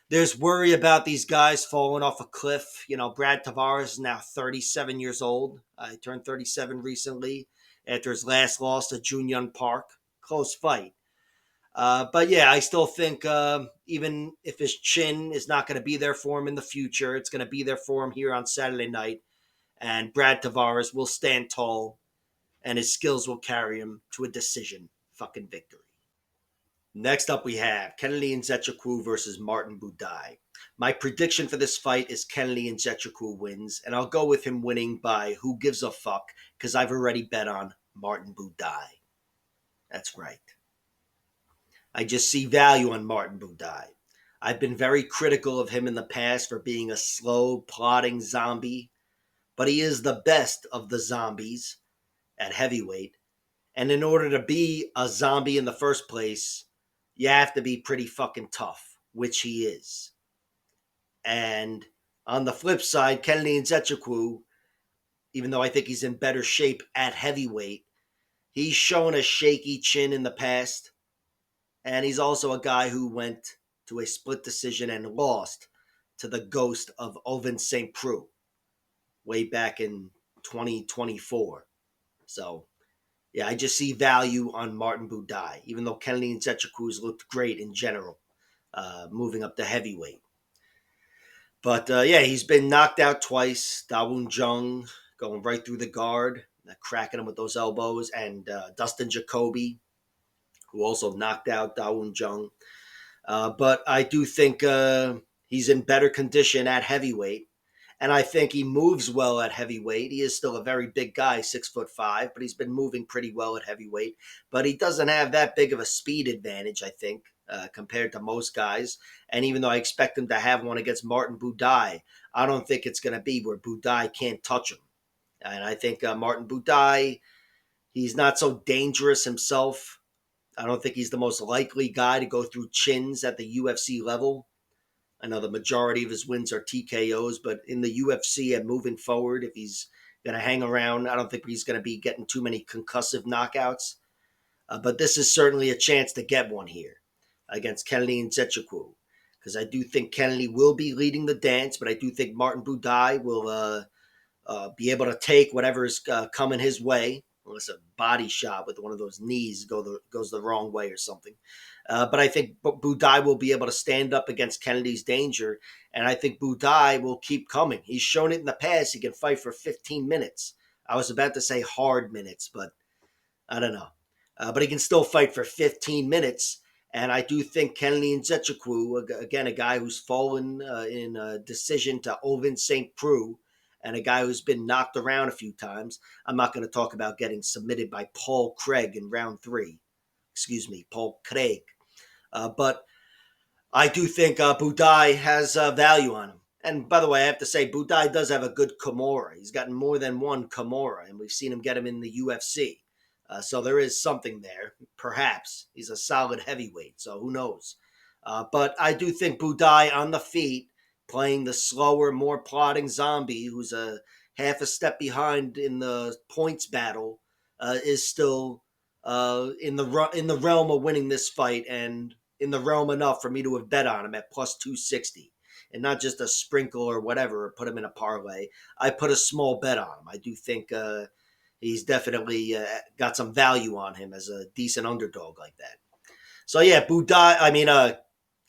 There's worry about these guys falling off a cliff. Brad Tavares is now 37 years old. He turned 37 recently after his last loss to Junyoung Park. Close fight. But yeah, I still think even if his chin is not going to be there for him in the future, it's going to be there for him here on Saturday night. And Brad Tavares will stand tall, and his skills will carry him to a decision fucking victory. Next up, we have Kennedy Nzechukwu versus Martin Buday. My prediction for this fight is Kennedy Nzechukwu wins, and I'll go with him winning by who gives a fuck, because I've already bet on Martin Buday. That's right. I just see value on Martin Buday. I've been very critical of him in the past for being a slow, plodding zombie, but he is the best of the zombies at heavyweight. And in order to be a zombie in the first place, you have to be pretty fucking tough, which he is. And on the flip side, Kennedy Nzechukwu, even though I think he's in better shape at heavyweight, he's shown a shaky chin in the past. And he's also a guy who went to a split decision and lost to the ghost of Ovince St. Preux way back in 2024. So, yeah, I just see value on Martin Buday, even though Kennedy Nzechukwu looked great in general, moving up to heavyweight. But, yeah, he's been knocked out twice. Dawoon Jung going right through the guard, cracking him with those elbows, and Dustin Jacoby, who also knocked out Dawoon Jung. But I do think he's in better condition at heavyweight. And I think he moves well at heavyweight. He is still a very big guy, 6'5", but he's been moving pretty well at heavyweight. But he doesn't have that big of a speed advantage, I think, compared to most guys. And even though I expect him to have one against Martin Buday, I don't think it's going to be where Buday can't touch him. And I think Martin Buday, he's not so dangerous himself. I don't think he's the most likely guy to go through chins at the UFC level. I know the majority of his wins are TKOs, but in the UFC and moving forward, if he's going to hang around, I don't think he's going to be getting too many concussive knockouts. But this is certainly a chance to get one here against Kennedy Nzechukwu, because I do think Kennedy will be leading the dance, but I do think Martin Buday will be able to take whatever is coming his way, unless a body shot with one of those knees goes the wrong way or something. But I think Buday will be able to stand up against Kennedy's danger, and I think Buday will keep coming. He's shown it in the past. He can fight for 15 minutes. I was about to say hard minutes, but I don't know. But he can still fight for 15 minutes, and I do think Kennedy Nzechukwu, again, a guy who's fallen in a decision to Ovin St. Preux, and a guy who's been knocked around a few times. I'm not going to talk about getting submitted by Paul Craig in round 3. Excuse me, Paul Craig. But I do think Buday has value on him. And by the way, I have to say, Buday does have a good Kimura. He's gotten more than one Kimura, and we've seen him get him in the UFC. So there is something there. Perhaps. He's a solid heavyweight, so who knows. But I do think Buday on the feet, playing the slower, more plodding zombie, who's a half a step behind in the points battle, is still in the realm of winning this fight, and in the realm enough for me to have bet on him at plus 260, and not just a sprinkle or whatever, or put him in a parlay. I put a small bet on him. I do think he's definitely got some value on him as a decent underdog like that. So yeah,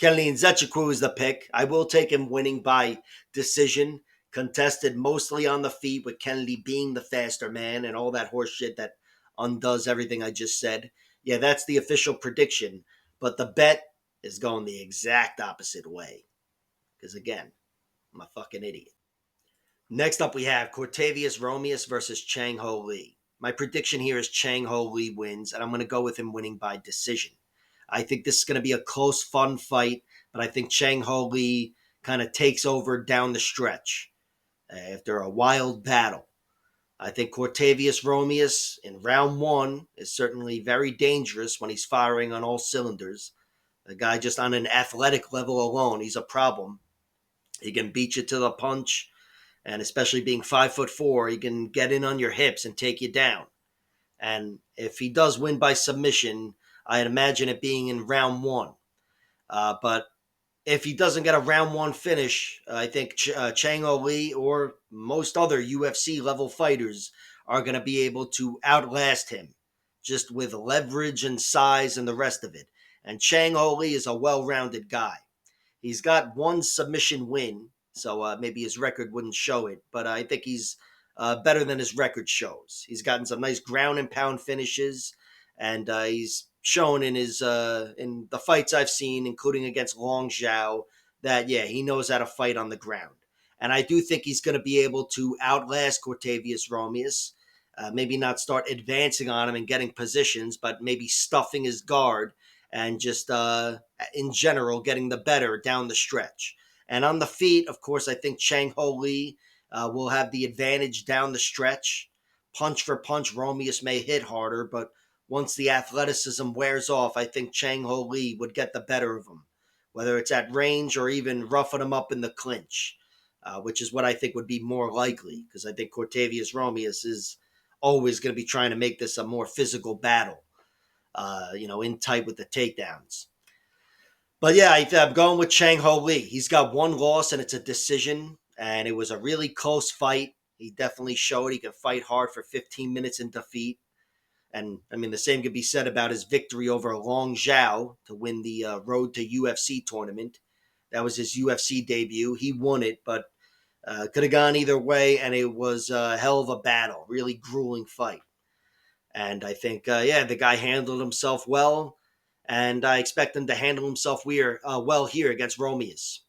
Kennedy Nzechukwu is the pick. I will take him winning by decision, contested mostly on the feet, with Kennedy being the faster man and all that horse shit that undoes everything I just said. Yeah, that's the official prediction. But the bet is going the exact opposite way. Because again, I'm a fucking idiot. Next up, we have Cortavious Romious versus Chang Ho Lee. My prediction here is Chang Ho Lee wins, and I'm going to go with him winning by decision. I think this is going to be a close, fun fight, but I think Chang Ho Lee kind of takes over down the stretch after a wild battle. I think Cortavious Romious in round 1 is certainly very dangerous when he's firing on all cylinders. The guy just on an athletic level alone, he's a problem. He can beat you to the punch, and especially being 5'4", he can get in on your hips and take you down. And if he does win by submission, I'd imagine it being in round 1. But if he doesn't get a round 1 finish, I think Chang Ho Lee or most other UFC level fighters are going to be able to outlast him just with leverage and size and the rest of it. And Chang Ho Lee is a well-rounded guy. He's got 1 submission win, so maybe his record wouldn't show it, but I think he's better than his record shows. He's gotten some nice ground and pound finishes, and he's shown in his in the fights I've seen, including against Long Zhao, that yeah, he knows how to fight on the ground. And I do think he's going to be able to outlast Cortavious Romious. Maybe not start advancing on him and getting positions, but maybe stuffing his guard and just in general getting the better down the stretch. And on the feet, of course, I think Chang Ho Lee will have the advantage down the stretch. Punch for punch, Romious may hit harder, but once the athleticism wears off, I think Chang Ho Lee would get the better of him, whether it's at range or even roughing him up in the clinch, which is what I think would be more likely, because I think Cortavious Romious is always going to be trying to make this a more physical battle, in tight with the takedowns. But yeah, I'm going with Chang Ho Lee. He's got 1 loss, and it's a decision, and it was a really close fight. He definitely showed he can fight hard for 15 minutes in defeat. And I mean, the same could be said about his victory over Long Zhao to win the Road to UFC tournament. That was his UFC debut. He won it, but could have gone either way, and it was a hell of a battle, really grueling fight. And I think, the guy handled himself well, and I expect him to handle himself well here against Romious.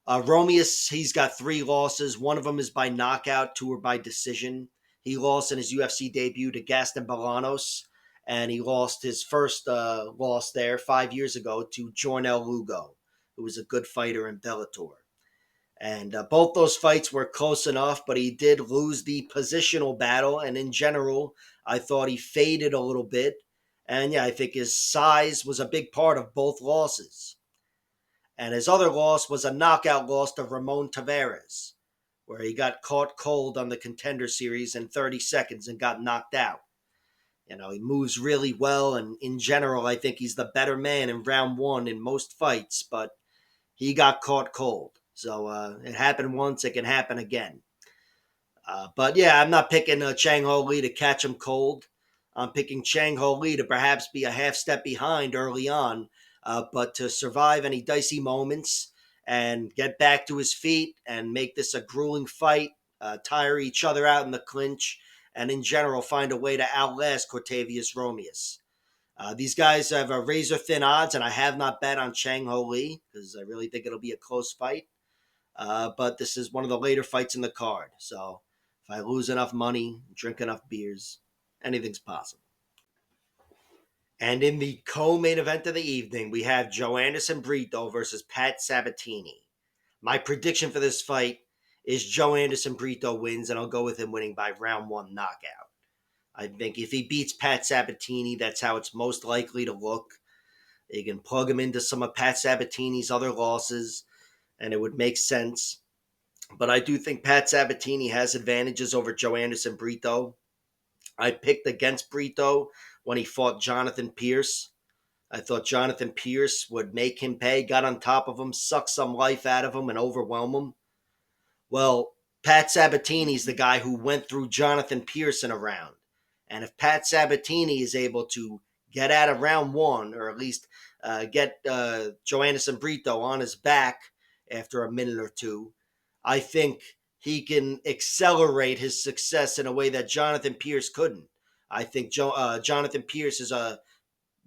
Romious, he's got 3 losses. One of them is by knockout, 2 are by decision. He lost in his UFC debut to Gaston Bolanos, and he lost his first loss there 5 years ago to Jornel Lugo, who was a good fighter in Bellator. And both those fights were close enough, but he did lose the positional battle. And in general, I thought he faded a little bit. And I think his size was a big part of both losses. And his other loss was a knockout loss to Ramon Tavares, where he got caught cold on the Contender Series in 30 seconds and got knocked out. He moves really well, and in general, I think he's the better man in round 1 in most fights, but he got caught cold. So it happened once, it can happen again. I'm not picking Chang Ho Lee to catch him cold. I'm picking Chang Ho Lee to perhaps be a half step behind early on, but to survive any dicey moments and get back to his feet and make this a grueling fight, tire each other out in the clinch, and in general find a way to outlast Cortavius Romious. These guys have a razor thin odds, and I have not bet on Chang Ho Lee because I really think it'll be a close fight. But this is one of the later fights in the card. So if I lose enough money, drink enough beers, anything's possible. And in the co-main event of the evening, we have Joanderson Brito versus Pat Sabatini. My prediction for this fight is Joanderson Brito wins, and I'll go with him winning by round 1 knockout. I think if he beats Pat Sabatini, that's how it's most likely to look. You can plug him into some of Pat Sabatini's other losses, and it would make sense. But I do think Pat Sabatini has advantages over Joanderson Brito. I picked against Brito when he fought Jonathan Pierce. I thought Jonathan Pierce would make him pay, got on top of him, suck some life out of him, and overwhelm him. Well, Pat Sabatini's the guy who went through Jonathan Pierce in a round. And if Pat Sabatini is able to get out of round 1, or at least get Joanderson Brito on his back after a minute or two, I think he can accelerate his success in a way that Jonathan Pierce couldn't. I think Jonathan Pierce is a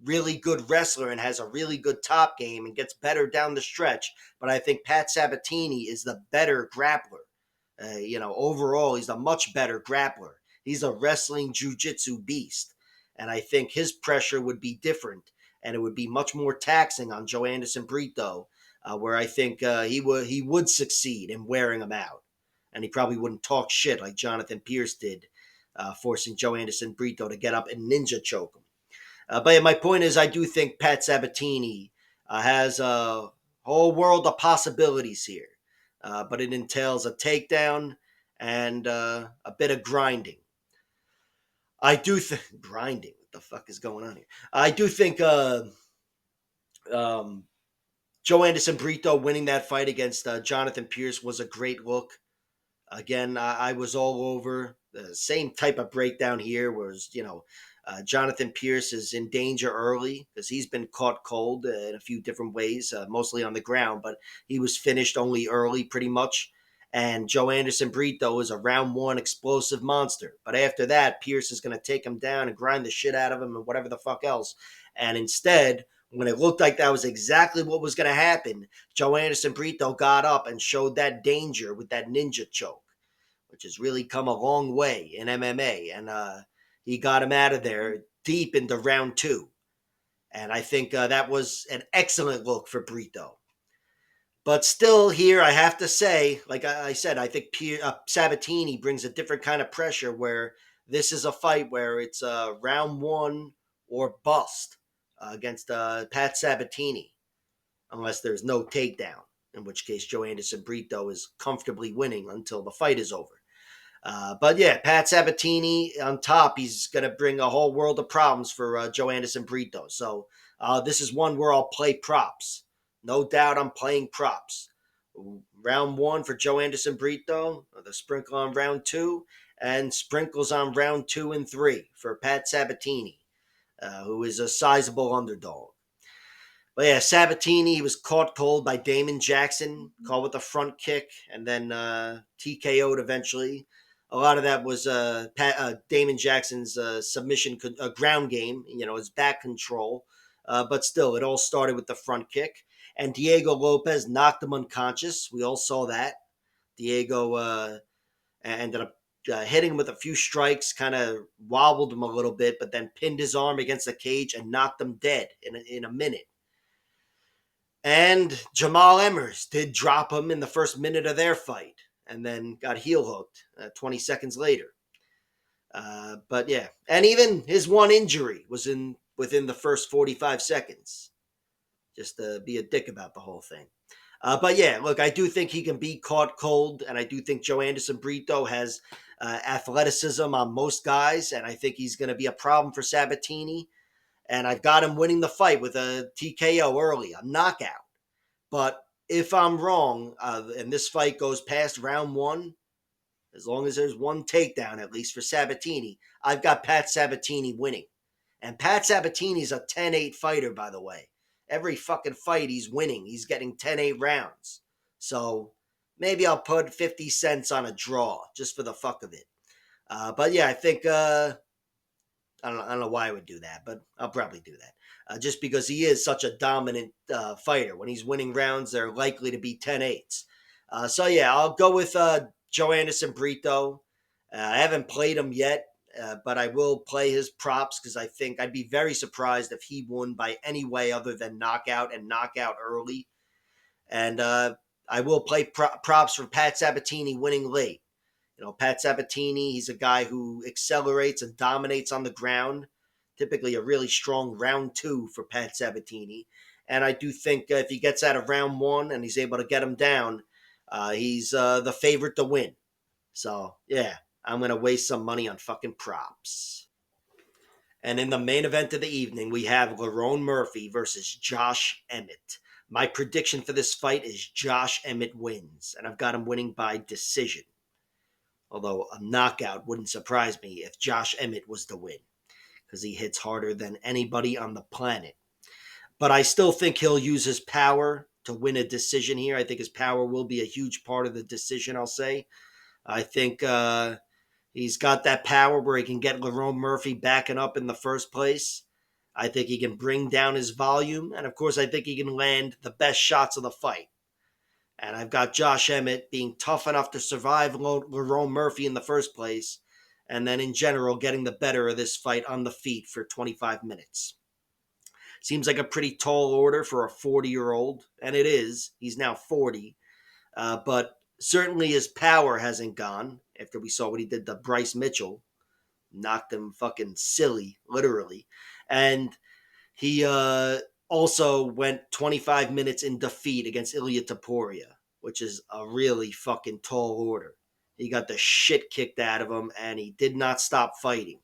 really good wrestler and has a really good top game and gets better down the stretch. But I think Pat Sabatini is the better grappler. Overall, he's a much better grappler. He's a wrestling jiu-jitsu beast. And I think his pressure would be different, and it would be much more taxing on Joanderson Brito, where I think he would succeed in wearing him out. And he probably wouldn't talk shit like Jonathan Pierce did, forcing Joanderson Brito to get up and ninja choke him. But my point is, I do think Pat Sabatini has a whole world of possibilities here. But it entails a takedown and a bit of grinding. I do think grinding. What the fuck is going on here? I do think Joanderson Brito winning that fight against Jonathan Pierce was a great look. Again, I was all over the same type of breakdown here. Was Jonathan Pierce is in danger early because he's been caught cold in a few different ways, mostly on the ground, but he was finished only early pretty much. And Joanderson Brito is a round 1 explosive monster. But after that, Pierce is going to take him down and grind the shit out of him and whatever the fuck else. And instead, when it looked like that was exactly what was going to happen, Joanderson Brito got up and showed that danger with that ninja choke, which has really come a long way in MMA. And he got him out of there deep into round 2. And I think that was an excellent look for Brito. But still here, I have to say, like I said, I think Sabatini brings a different kind of pressure where this is a fight where it's round 1 or bust against Pat Sabatini, unless there's no takedown, in which case Joanderson Brito is comfortably winning until the fight is over. But Pat Sabatini on top, he's going to bring a whole world of problems for Joanderson Brito. So this is one where I'll play props. No doubt I'm playing props. Round 1 for Joe Anderson Brito, the sprinkle on round 2, and sprinkles on round 2 and 3 for Pat Sabatini, who is a sizable underdog. But yeah, Sabatini, he was caught cold by Damon Jackson, caught with a front kick, and then TKO'd eventually. A lot of that was Damon Jackson's submission ground game, his back control. But still, it all started with the front kick. And Diego Lopez knocked him unconscious. We all saw that. Diego ended up hitting him with a few strikes, kind of wobbled him a little bit, but then pinned his arm against the cage and knocked him dead in a minute. And Jamal Emmers did drop him in the first minute of their fight and then got heel hooked 20 seconds later. But yeah, and even his one injury was within the first 45 seconds. Just to be a dick about the whole thing. But yeah, look, I do think he can be caught cold, and I do think Joe Anderson Brito has athleticism on most guys, and I think he's going to be a problem for Sabatini. And I've got him winning the fight with a TKO early, a knockout. But if I'm wrong, and this fight goes past round 1, as long as there's one takedown, at least for Sabatini, I've got Pat Sabatini winning. And Pat Sabatini's a 10-8 fighter, by the way. Every fucking fight he's winning. He's getting 10-8 rounds. So maybe I'll put 50 cents on a draw just for the fuck of it. But yeah, I think I don't know why I would do that, but I'll probably do that. Just because he is such a dominant fighter. When he's winning rounds, they're likely to be 10-8s. So yeah, I'll go with Joe Anderson Brito. I haven't played him yet, but I will play his props because I think I'd be very surprised if he won by any way other than knockout and knockout early. And I will play props for Pat Sabatini winning late. Pat Sabatini, he's a guy who accelerates and dominates on the ground. Typically a really strong round 2 for Pat Sabatini. And I do think if he gets out of round 1 and he's able to get him down, he's the favorite to win. So, yeah, I'm going to waste some money on fucking props. And in the main event of the evening, we have Lerone Murphy versus Josh Emmett. My prediction for this fight is Josh Emmett wins, and I've got him winning by decision. Although a knockout wouldn't surprise me if Josh Emmett was the win, because he hits harder than anybody on the planet. But I still think he'll use his power to win a decision here. I think his power will be a huge part of the decision, I'll say. I think he's got that power where he can get Lerone Murphy backing up in the first place. I think he can bring down his volume. And, of course, I think he can land the best shots of the fight. And I've got Josh Emmett being tough enough to survive Lerone Murphy in the first place, and then in general getting the better of this fight on the feet for 25 minutes. Seems like a pretty tall order for a 40-year-old, and it is. He's now 40. But certainly his power hasn't gone after we saw what he did to Bryce Mitchell. Knocked him fucking silly, literally. And he also went 25 minutes in defeat against Ilia Topuria, which is a really fucking tall order. He got the shit kicked out of him, and he did not stop fighting.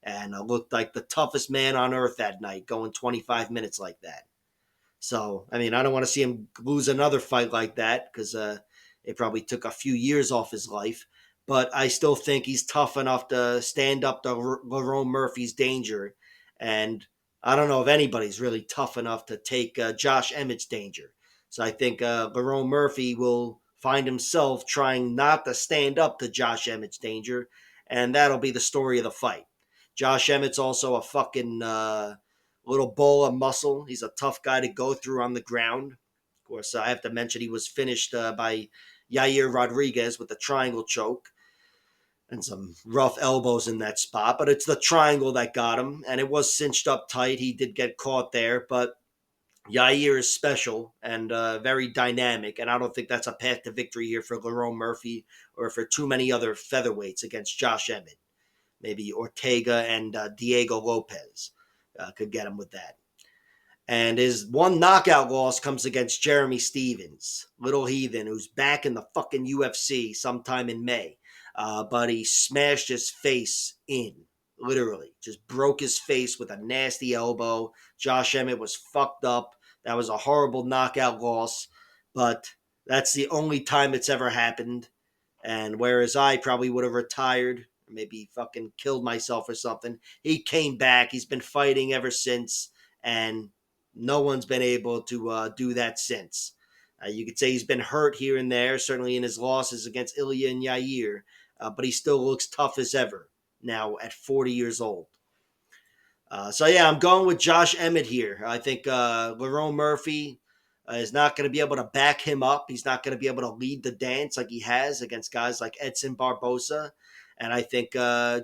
And looked like the toughest man on earth that night, going 25 minutes like that. So, I mean, I don't want to see him lose another fight like that, because it probably took a few years off his life. But I still think he's tough enough to stand up to Lerone Murphy's danger. And I don't know if anybody's really tough enough to take Josh Emmett's danger. So I think Lerone Murphy will find himself trying not to stand up to Josh Emmett's danger, and that'll be the story of the fight. Josh Emmett's also a fucking little ball of muscle. He's a tough guy to go through on the ground. Of course, I have to mention he was finished by Yair Rodriguez with a triangle choke and some rough elbows in that spot, but it's the triangle that got him, and it was cinched up tight. He did get caught there, but Yair is special and very dynamic, and I don't think that's a path to victory here for Lerone Murphy or for too many other featherweights against Josh Emmett. Maybe Ortega and Diego Lopez could get him with that. And his one knockout loss comes against Jeremy Stevens, little heathen, who's back in the fucking UFC sometime in May. But he smashed his face in, literally. Just broke his face with a nasty elbow. Josh Emmett was fucked up. That was a horrible knockout loss. But That's the only time it's ever happened. And whereas I probably would have retired, maybe fucking killed myself or something, he came back. He's been fighting ever since, and no one's been able to do that since. You could say he's been hurt here and there, certainly in his losses against Ilya and Yair, but he still looks tough as ever now at 40 years old. So yeah, I'm going with Josh Emmett here. I think Lerone Murphy is not going to be able to back him up. He's not going to be able to lead the dance like he has against guys like Edson Barbosa. And I think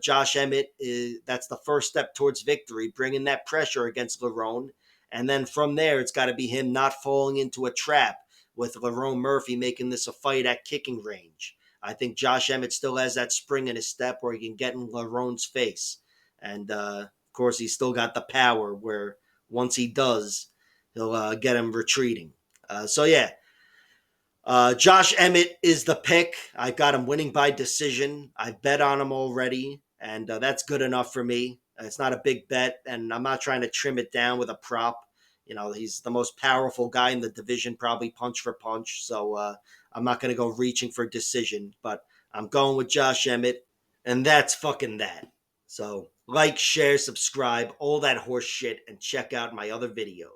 Josh Emmett that's the first step towards victory, bringing that pressure against Lerone. And then from there, it's got to be him not falling into a trap with Lerone Murphy making this a fight at kicking range. I think Josh Emmett still has that spring in his step where he can get in Lerone's face. And of course, he's still got the power where once he does, he'll get him retreating. So yeah, Josh Emmett is the pick. I've got him winning by decision. I've bet on him already, and that's good enough for me. It's not a big bet, and I'm not trying to trim it down with a prop. You know, he's the most powerful guy in the division, probably punch for punch. So I'm not going to go reaching for decision, but I'm going with Josh Emmett, and that's fucking that. So like, share, subscribe, all that horse shit, and check out my other videos.